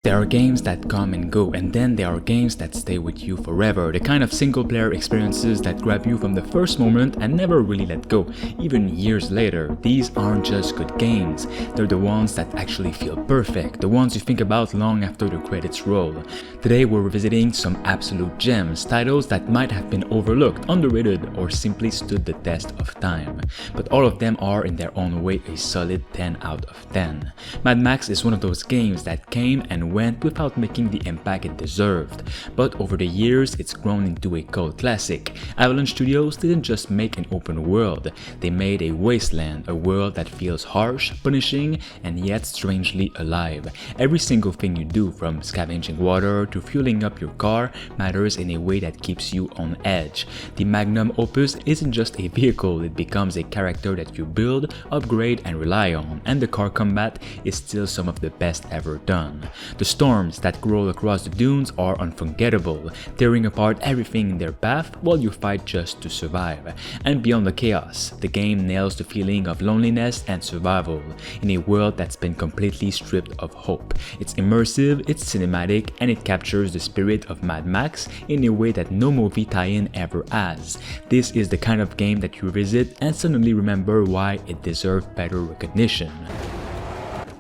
There are games that come and go, and then there are games that stay with you forever. The kind of single-player experiences that grab you from the first moment and never really let go, even years later. These aren't just good games, they're the ones that actually feel perfect, the ones you think about long after the credits roll. Today we're revisiting some absolute gems, titles that might have been overlooked, underrated, or simply stood the test of time. But all of them are in their own way a solid 10 out of 10. Mad Max is one of those games that came and went without making the impact it deserved, but over the years it's grown into a cult classic. Avalanche Studios didn't just make an open world, they made a wasteland, a world that feels harsh, punishing, and yet strangely alive. Every single thing you do, from scavenging water to fueling up your car, matters in a way that keeps you on edge. The magnum opus isn't just a vehicle, it becomes a character that you build, upgrade, and rely on, and the car combat is still some of the best ever done. The storms that roll across the dunes are unforgettable, tearing apart everything in their path while you fight just to survive. And beyond the chaos, the game nails the feeling of loneliness and survival in a world that's been completely stripped of hope. It's immersive, it's cinematic, and it captures the spirit of Mad Max in a way that no movie tie-in ever has. This is the kind of game that you revisit and suddenly remember why it deserved better recognition.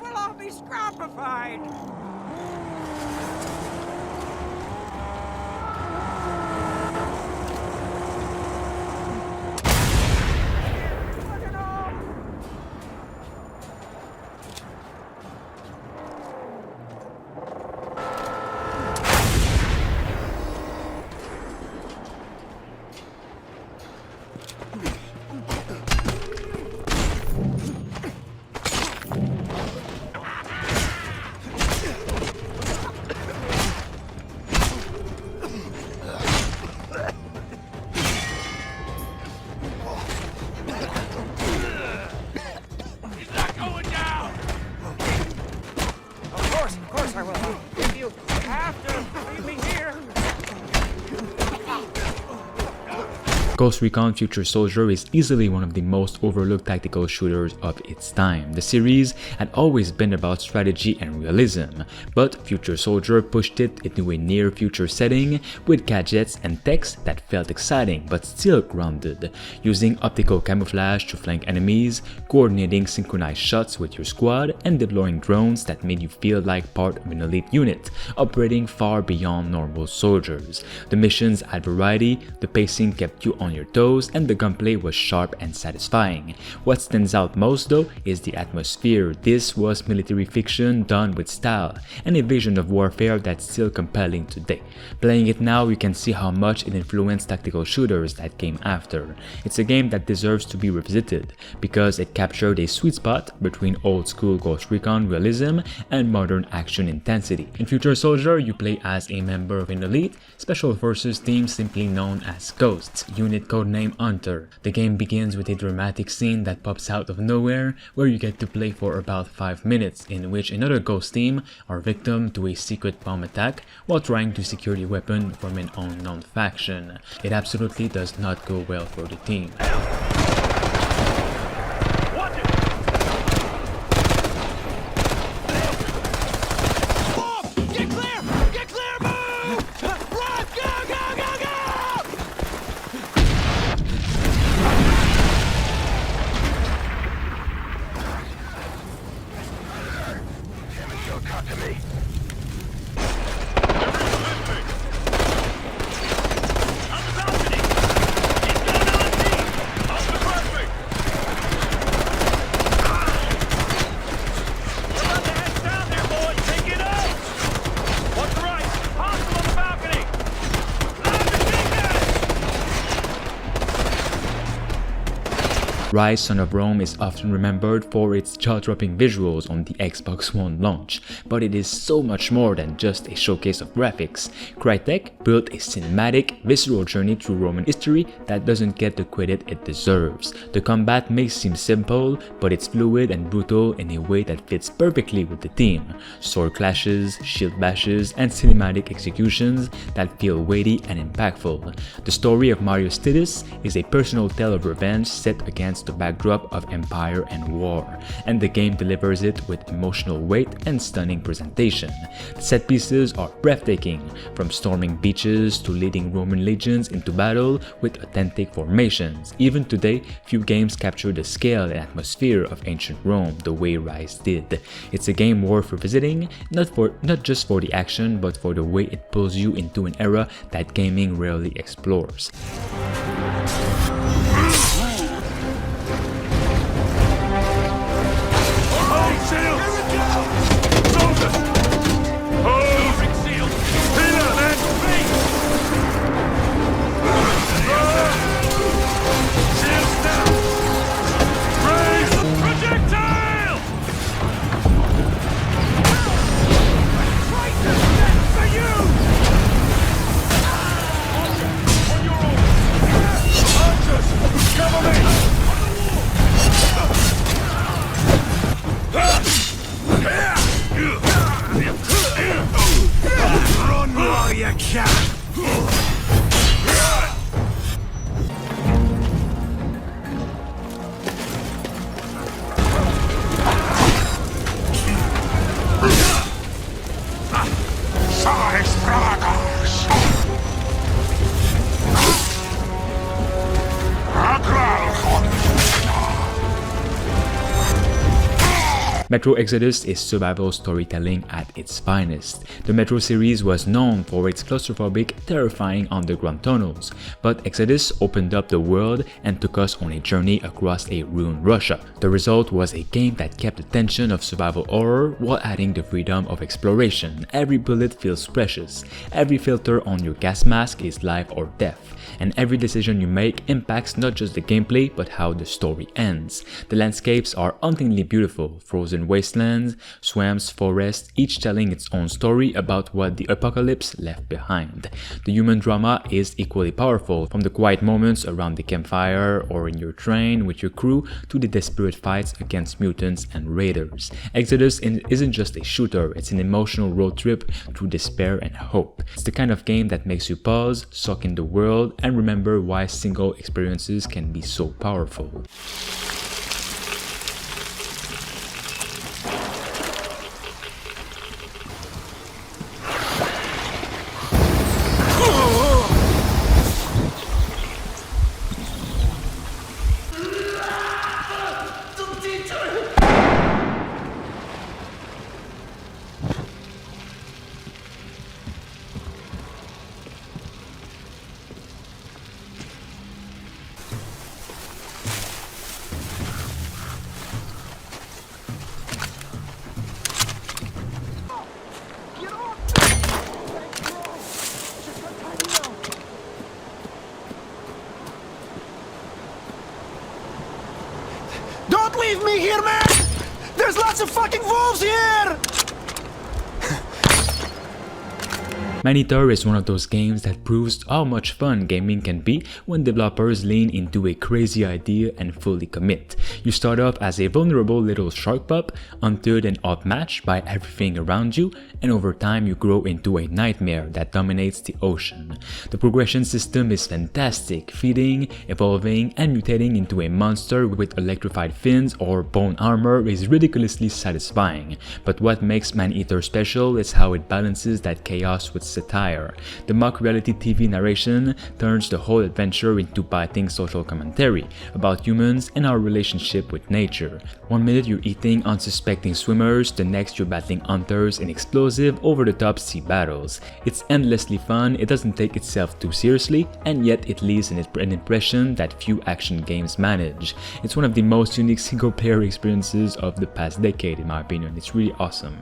We'll all be scrapified! Ghost Recon Future Soldier is easily one of the most overlooked tactical shooters of its time. The series had always been about strategy and realism, but Future Soldier pushed it into a near-future setting with gadgets and techs that felt exciting but still grounded, using optical camouflage to flank enemies, coordinating synchronized shots with your squad, and deploying drones that made you feel like part of an elite unit, operating far beyond normal soldiers. The missions had variety, the pacing kept you on your toes, and the gunplay was sharp and satisfying. What stands out most though is the atmosphere. This was military fiction done with style, and a vision of warfare that's still compelling today. Playing it now, you can see how much it influenced tactical shooters that came after. It's a game that deserves to be revisited, because it captured a sweet spot between old school Ghost Recon realism and modern action intensity. In Future Soldier, you play as a member of an elite special forces team simply known as Ghosts, unit codename Hunter. The game begins with a dramatic scene that pops out of nowhere, where you get to play for about 5 minutes, in which another Ghost team are victim to a secret bomb attack while trying to secure a weapon from an unknown faction. It absolutely does not go well for the team. Ryse Son of Rome is often remembered for its jaw-dropping visuals on the Xbox One launch, but it is so much more than just a showcase of graphics. Crytek built a cinematic, visceral journey through Roman history that doesn't get the credit it deserves. The combat may seem simple, but it's fluid and brutal in a way that fits perfectly with the theme. Sword clashes, shield bashes, and cinematic executions that feel weighty and impactful. The story of Marius Titus is a personal tale of revenge set against against the backdrop of empire and war, and the game delivers it with emotional weight and stunning presentation. The set pieces are breathtaking, from storming beaches to leading Roman legions into battle with authentic formations. Even today, few games capture the scale and atmosphere of ancient Rome the way Ryse did. It's a game worth revisiting, not just for the action, but for the way it pulls you into an era that gaming rarely explores. Metro Exodus is survival storytelling at its finest. The Metro series was known for its claustrophobic, terrifying underground tunnels, but Exodus opened up the world and took us on a journey across a ruined Russia. The result was a game that kept the tension of survival horror while adding the freedom of exploration. Every bullet feels precious, every filter on your gas mask is life or death, and every decision you make impacts not just the gameplay but how the story ends. The landscapes are hauntingly beautiful, frozen wastelands, swamps, forests, each telling its own story about what the apocalypse left behind. The human drama is equally powerful, from the quiet moments around the campfire or in your train with your crew to the desperate fights against mutants and raiders. Exodus isn't just a shooter, it's an emotional road trip through despair and hope. It's the kind of game that makes you pause, soak in the world, and remember why single experiences can be so powerful. Don't leave me here, man! There's lots of fucking wolves here! Maneater is one of those games that proves how much fun gaming can be when developers lean into a crazy idea and fully commit. You start off as a vulnerable little shark pup, hunted and outmatched by everything around you, and over time you grow into a nightmare that dominates the ocean. The progression system is fantastic, feeding, evolving, and mutating into a monster with electrified fins or bone armor is ridiculously satisfying. But what makes Maneater special is how it balances that chaos with satire. The mock reality TV narration turns the whole adventure into biting social commentary about humans and our relationship with nature. One minute you're eating unsuspecting swimmers, the next you're battling hunters in explosive, over-the-top sea battles. It's endlessly fun, it doesn't take itself too seriously, and yet it leaves an impression that few action games manage. It's one of the most unique single-player experiences of the past decade in my opinion. It's really awesome.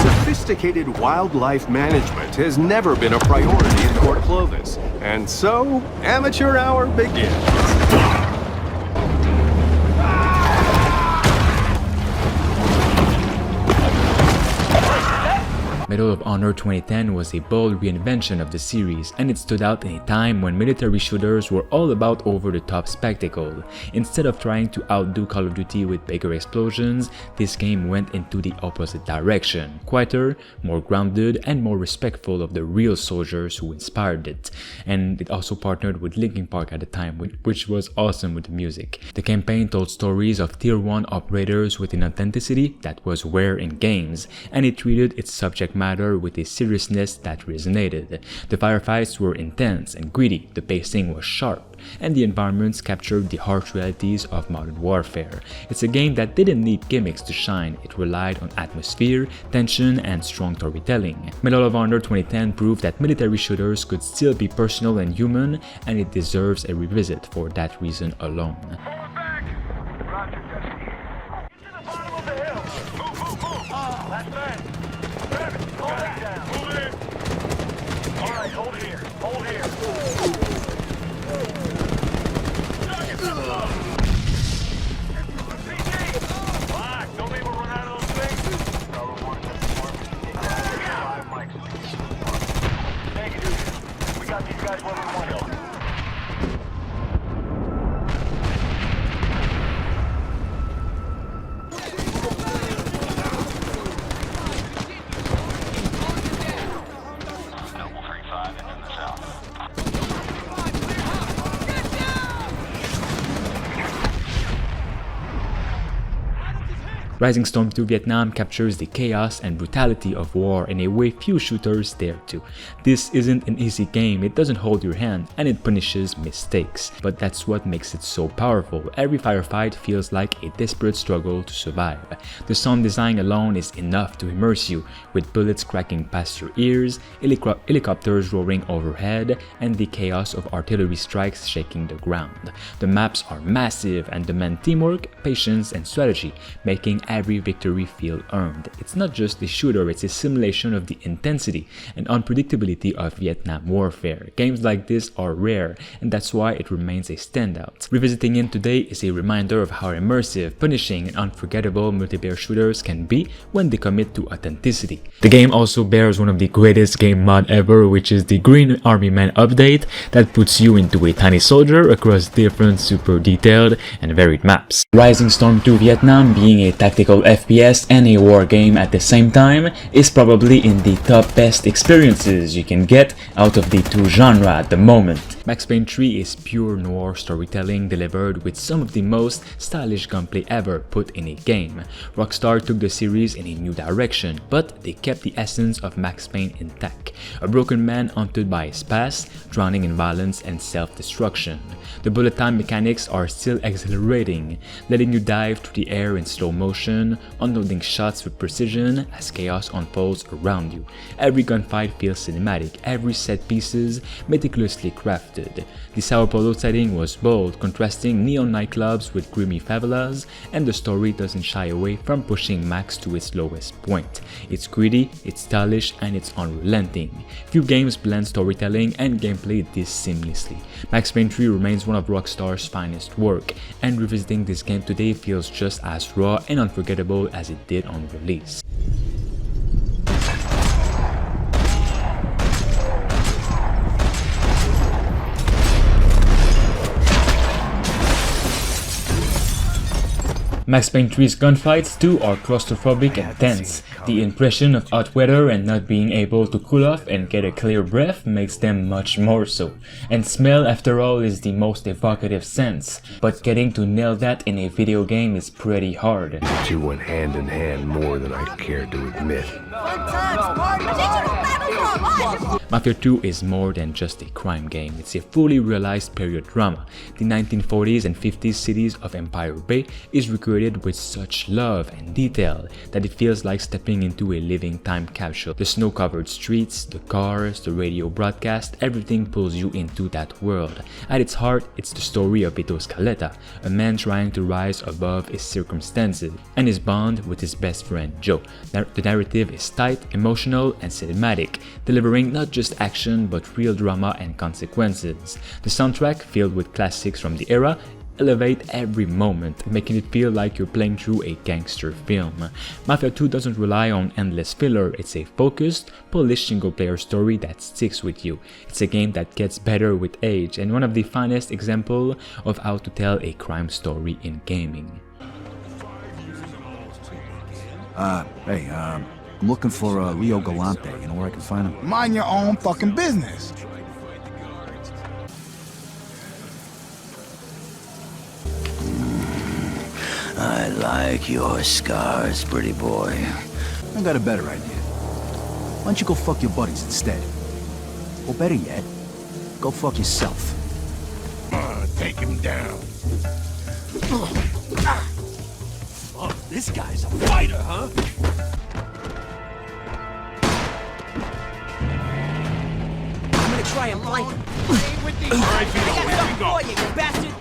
Sophisticated wildlife management has never been a priority in Port Clovis, and so amateur hour begins. Metro Medal of Honor 2010 was a bold reinvention of the series, and it stood out in a time when military shooters were all about over-the-top spectacle. Instead of trying to outdo Call of Duty with bigger explosions, this game went into the opposite direction, quieter, more grounded, and more respectful of the real soldiers who inspired it. And it also partnered with Linkin Park at the time, which was awesome with the music. The campaign told stories of Tier 1 operators with an authenticity that was rare in games, and it treated its subject matter with a seriousness that resonated. The firefights were intense and gritty, the pacing was sharp, and the environments captured the harsh realities of modern warfare. It's a game that didn't need gimmicks to shine, it relied on atmosphere, tension, and strong storytelling. Medal of Honor 2010 proved that military shooters could still be personal and human, and it deserves a revisit for that reason alone. Rising Storm 2 Vietnam captures the chaos and brutality of war in a way few shooters dare to. This isn't an easy game, it doesn't hold your hand, and it punishes mistakes. But that's what makes it so powerful. Every firefight feels like a desperate struggle to survive. The sound design alone is enough to immerse you, with bullets cracking past your ears, helicopters roaring overhead, and the chaos of artillery strikes shaking the ground. The maps are massive and demand teamwork, patience, and strategy, making every victory feel earned. It's not just a shooter, it's a simulation of the intensity and unpredictability of Vietnam warfare. Games like this are rare, and that's why it remains a standout. Revisiting it today is a reminder of how immersive, punishing, and unforgettable multiplayer shooters can be when they commit to authenticity. The game also bears one of the greatest game mod ever, which is the Green Army Man update that puts you into a tiny soldier across different super detailed and varied maps. Rising Storm 2 Vietnam, being a tactical FPS and a war game at the same time, is probably in the top best experiences you can get out of the two genres at the moment. Max Payne 3 is pure noir storytelling delivered with some of the most stylish gunplay ever put in a game. Rockstar took the series in a new direction, but they kept the essence of Max Payne intact. A broken man haunted by his past, drowning in violence and self-destruction. The bullet time mechanics are still exhilarating, letting you dive through the air in slow motion, unloading shots with precision as chaos unfolds around you. Every gunfight feels cinematic, every set piece is meticulously crafted. The Sao Paulo setting was bold, contrasting neon nightclubs with grimy favelas, and the story doesn't shy away from pushing Max to its lowest point. It's gritty, it's stylish, and it's unrelenting. Few games blend storytelling and gameplay this seamlessly. Max Payne 3 remains one of Rockstar's finest work, and revisiting this game today feels just as raw and unforgettable as it did on release. Max Payne 3's gunfights too are claustrophobic and tense. The impression of hot weather and not being able to cool off and get a clear breath makes them much more so. And smell, after all, is the most evocative sense, but getting to nail that in a video game is pretty hard. The two went hand in hand more than I care to admit. Mafia 2 is more than just a crime game, it's a fully realized period drama. The 1940s and 50s cities of Empire Bay is recreated with such love and detail that it feels like stepping into a living time capsule. The snow-covered streets, the cars, the radio broadcast, everything pulls you into that world. At its heart, it's the story of Vito Scaletta, a man trying to rise above his circumstances, and his bond with his best friend Joe. The narrative is tight, emotional, and cinematic, delivering not just action but real drama and consequences. The soundtrack, filled with classics from the era, elevate every moment, making it feel like you're playing through a gangster film. Mafia 2 doesn't rely on endless filler, it's a focused, polished single-player story that sticks with you. It's a game that gets better with age, and one of the finest examples of how to tell a crime story in gaming. Hey, I'm looking for Leo Galante. You know where I can find him? Mind your own fucking business. I like your scars, pretty boy. I got a better idea. Why don't you go fuck your buddies instead? Or better yet, go fuck yourself. Take him down. Oh, this guy's a fighter, huh? I'm gonna try and blank him. I got something for you, you bastard!